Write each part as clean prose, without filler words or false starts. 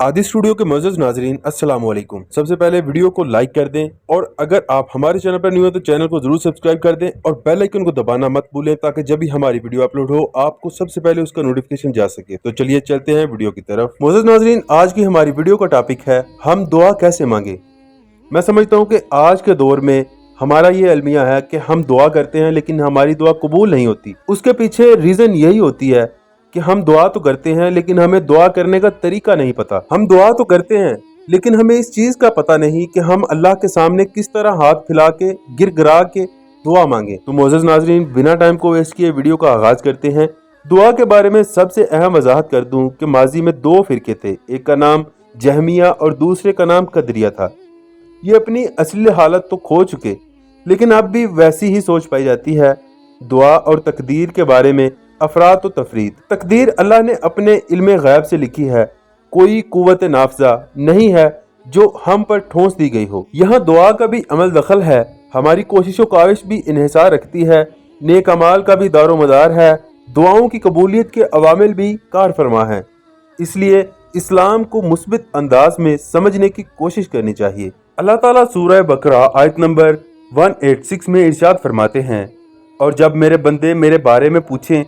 आदि स्टूडियो के मोअज़्ज़ज़ नाज़रीन अस्सलाम वालेकुम। सबसे पहले वीडियो को लाइक कर दें और अगर आप हमारे चैनल पर न्यू हो तो चैनल को जरूर सब्सक्राइब कर दें और बेल आइकन को दबाना मत भूलें ताकि जब भी हमारी वीडियो अपलोड हो आपको सबसे पहले उसका नोटिफिकेशन जा सके। तो चलिए चलते हैं वीडियो की तरफ। मोअज़्ज़ज़ नाज़रीन, आज की हमारी वीडियो का टॉपिक है हम दुआ कैसे मांगे। मैं समझता हूँ कि आज के दौर में हमारा ये अलमिया है कि हम दुआ करते हैं लेकिन हमारी दुआ कबूल नहीं होती। उसके पीछे रीजन यही होती है कि हम दुआ तो करते हैं लेकिन हमें दुआ करने का तरीका नहीं पता। हम दुआ तो करते हैं लेकिन हमें इस चीज का पता नहीं कि हम अल्लाह के सामने किस तरह हाथ फैला के गिर गिरा के दुआ मांगे। तो मोअज़्ज़ज़ नाज़रीन, बिना टाइम को वेस्ट किए वीडियो का आगाज करते हैं। दुआ के बारे में सबसे अहम वजाहत कर दूं कि माजी में दो फिरके थे, एक का नाम जहमिया और दूसरे का नाम कदरिया था। ये अपनी असली हालत तो खो चुके लेकिन अब भी वैसी ही सोच पाई जाती है। दुआ और तकदीर के बारे में अफरात व तफरीद। तकदीर अल्लाह ने अपने इल्म गैब से लिखी है, कोई कुव्वत नाफजा नहीं है जो हम पर ठोंस दी गई हो। यहाँ दुआ का भी अमल दखल है, हमारी कोशिशों काविश भी इन्हिसार रखती है, नेक अमाल का भी दारो मदार है, दुआओं की कबूलियत के अवामिल भी कार फरमा है। इसलिए इस्लाम को मुस्बित अंदाज में समझने की कोशिश करनी चाहिए। अल्लाह ताला सूरह बकरा आयत नंबर 186 में इरशाद फरमाते हैं, और जब मेरे बंदे मेरे बारे में पूछें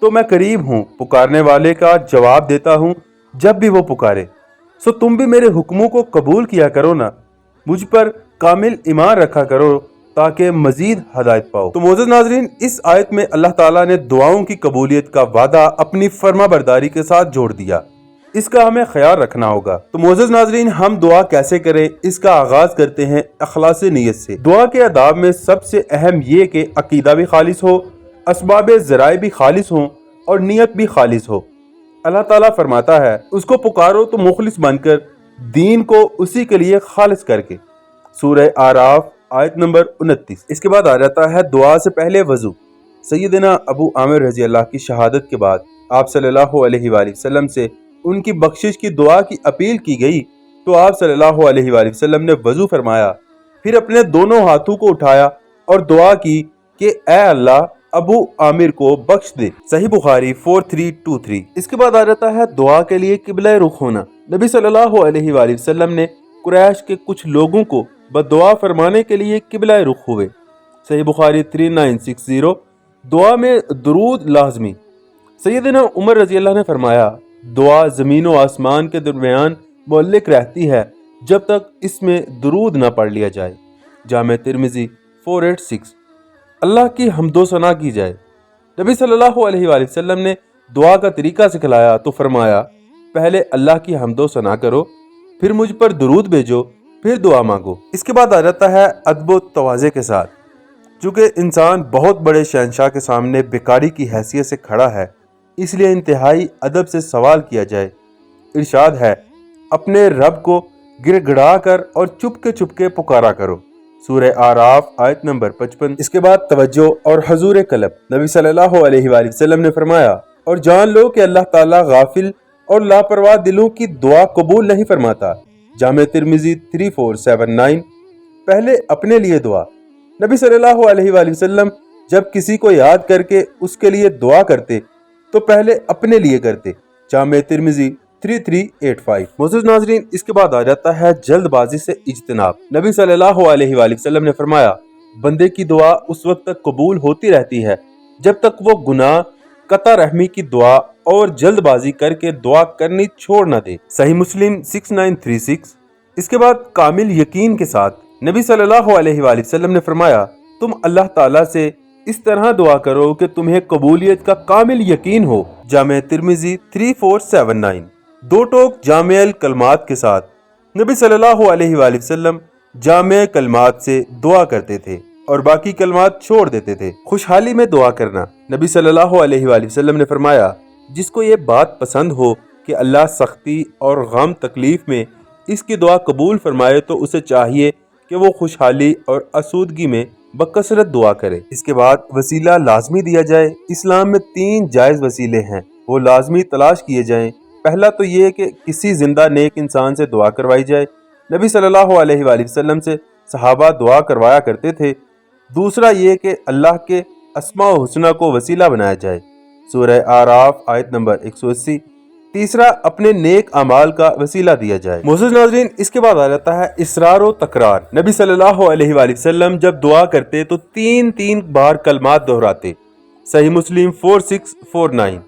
तो मैं करीब हूँ, पुकारने वाले का जवाब देता हूँ जब भी वो पुकारे। सो तुम भी मेरे हुक्मों को कबूल किया करो ना, मुझ पर कामिल ईमान रखा करो ताकि मजीद हदायत पाओ। तो मोअज़्ज़ज़ नाज़रीन, इस आयत में अल्लाह ताला ने दुआओं की कबूलियत का वादा अपनी फर्मा बरदारी के साथ जोड़ दिया। इसका हमें ख्याल रखना होगा। तो मोअज़्ज़ज़ नाज़रीन, हम दुआ कैसे करें, इसका आगाज करते हैं अखलास नियत से। दुआ के आदाब में सबसे अहम ये कि अकीदा भी खालिस हो, असबाब ज़राए भी खालिस हों और नियत भी खालिस हो। अल्लाह ताला फरमाता है, उसको पुकारो तो मुखलिस बनकर, दीन को उसी के लिए खालिस करके। सूरह आराफ आयत नंबर 29। इसके बाद आ जाता है दुआ से पहले वजू। सैयदना अबू आमिर रजी अल्लाह की शहादत के बाद आप सल्लल्लाहु अलैहि वसल्लम से उनकी बख्शिश की दुआ की अपील की गई तो आप सल्लल्लाहु अलैहि वसल्लम ने वजू फरमाया, फिर अपने दोनों हाथों को उठाया और दुआ की कि ए अल्लाह अबू आमिर को बख्श दे। सही बुखारी 4323। इसके बाद आ जाता है दुआ के लिए किबला रुख होना। नबी सल्लल्लाहु अलैहि वसल्लम ने कुरैश के कुछ लोगों को बदुआ फरमाने के लिए किबला रुख हुए। सही बुखारी 3960। दुआ में दुरूद लाजमी। सैयदना उमर रजी अल्लाह ने फरमाया, दुआ जमीन व आसमान के दरमियान मुअल्लिक रहती है जब तक इसमें दुरूद न पढ़ लिया जाए। जामे तिर्मिजी 486। अल्लाह की हम्दो सना की जाए। नबी सल्लल्लाहु अलैहि वसल्लम ने दुआ का तरीका सिखलाया तो फरमाया, पहले अल्लाह की हम्दो सना करो, फिर मुझ पर दुरूद भेजो, फिर दुआ मांगो। इसके बाद आ जाता है अदब तवाज़े के साथ। चूँकि इंसान बहुत बड़े शहंशाह के सामने बेकारी की हैसियत से खड़ा है, इसलिए इंतहाई अदब से सवाल किया जाए। इरशाद है, अपने रब को गिड़गिड़ा कर और चुपके पुकारा करो। सूरह आराफ आयत नंबर 55। इसके बाद तवज्जो और हजूर कलब। नबी सल्लल्लाहु अलैहि वसल्लम ने फरमाया, और जान लो कि अल्लाह ताला गाफिल और लापरवाह दिलों की दुआ कबूल नहीं फरमाता। जामे तिर्मिजी 3479। पहले अपने लिए दुआ। नबी सल्लल्लाहु अलैहि वसल्लम जब किसी को याद करके उसके लिए दुआ करते तो पहले अपने लिए करते। जामे तिर्मिजी 3385। मोअज़्ज़ज़ नाज़रीन, इसके बाद आ जाता है जल्दबाजी से इज्तिनाब। नबी सल्लल्लाहु अलैहि वसल्लम ने फरमाया, बंदे की दुआ उस वक्त तक कबूल होती रहती है जब तक वो गुनाह, कता रहमी की दुआ और जल्दबाजी करके दुआ करनी छोड़ न दे। सही मुस्लिम 6936। इसके बाद कामिल यकीन के साथ। नबी सल्लल्लाहु अलैहि वसल्लम ने फरमाया, तुम अल्लाह ताला से इस तरह दुआ करो कि तुम्हें कबूलियत का कामिल यकीन हो। जामे तिर्मिजी 3479। दो टोक जामे कलमात के साथ। नबी सल्लल्लाहु अलैहि वसल्लम जामे कलमात से दुआ करते थे और बाकी कलमात छोड़ देते थे। खुशहाली में दुआ करना। नबी सल्लल्लाहु अलैहि वसल्लम ने फरमाया, जिसको ये बात पसंद हो कि अल्लाह सख्ती और गम तकलीफ में इसकी दुआ कबूल फरमाए तो उसे चाहिए कि वो खुशहाली और आसूदगी में बकसरत दुआ करे। इसके बाद वसीला लाजमी दिया जाए। इस्लाम में 3 जायज़ वसीले हैं, वो लाजमी तलाश किए जाएं। पहला तो ये कि किसी जिंदा नेक इंसान से दुआ करवाई जाए। नबी सल्लल्लाहु अलैहि वसल्लम से सहाबा दुआ करवाया करते थे। दूसरा ये कि अल्लाह के अस्मा व हुस्ना को वसीला बनाया जाए। सूरह आराफ आयत नंबर 180। تیسرا اپنے نیک اعمال کا وسیلہ دیا جائے۔ معزز ناظرین، اس کے بعد آ جاتا ہے اصرار و تکرار۔ نبی صلی اللہ علیہ وآلہ وسلم جب دعا کرتے تو 3 بار کلمات دہراتے۔ صحیح مسلم 4649۔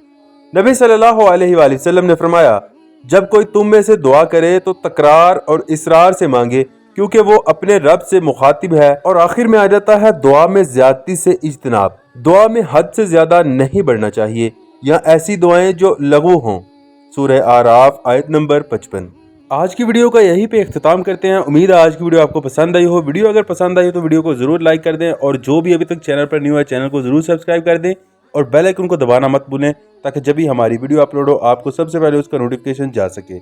نبی صلی اللہ علیہ وآلہ وسلم نے فرمایا، جب کوئی تم میں سے دعا کرے تو تکرار اور اصرار سے مانگے، کیونکہ وہ اپنے رب سے مخاطب ہے۔ اور آخر میں آ جاتا ہے دعا میں زیادتی سے اجتناب۔ دعا میں حد سے زیادہ نہیں بڑھنا چاہیے یا ایسی دعائیں جو لغو ہوں۔ سورہ اعراف آیت نمبر 55۔ آج کی ویڈیو کا یہی پہ اختتام کرتے ہیں۔ امید ہے آج کی ویڈیو آپ کو پسند آئی ہو۔ ویڈیو اگر پسند آئی ہو تو ویڈیو کو ضرور لائک کر دیں، اور جو بھی ابھی تک چینل پر نیو ہے چینل کو ضرور سبسکرائب کر دیں، اور بیل آئیکن کو دبانا مت بھولیں تاکہ جب بھی ہماری ویڈیو اپلوڈ ہو آپ کو سب سے پہلے اس کا نوٹیفیکیشن جا سکے۔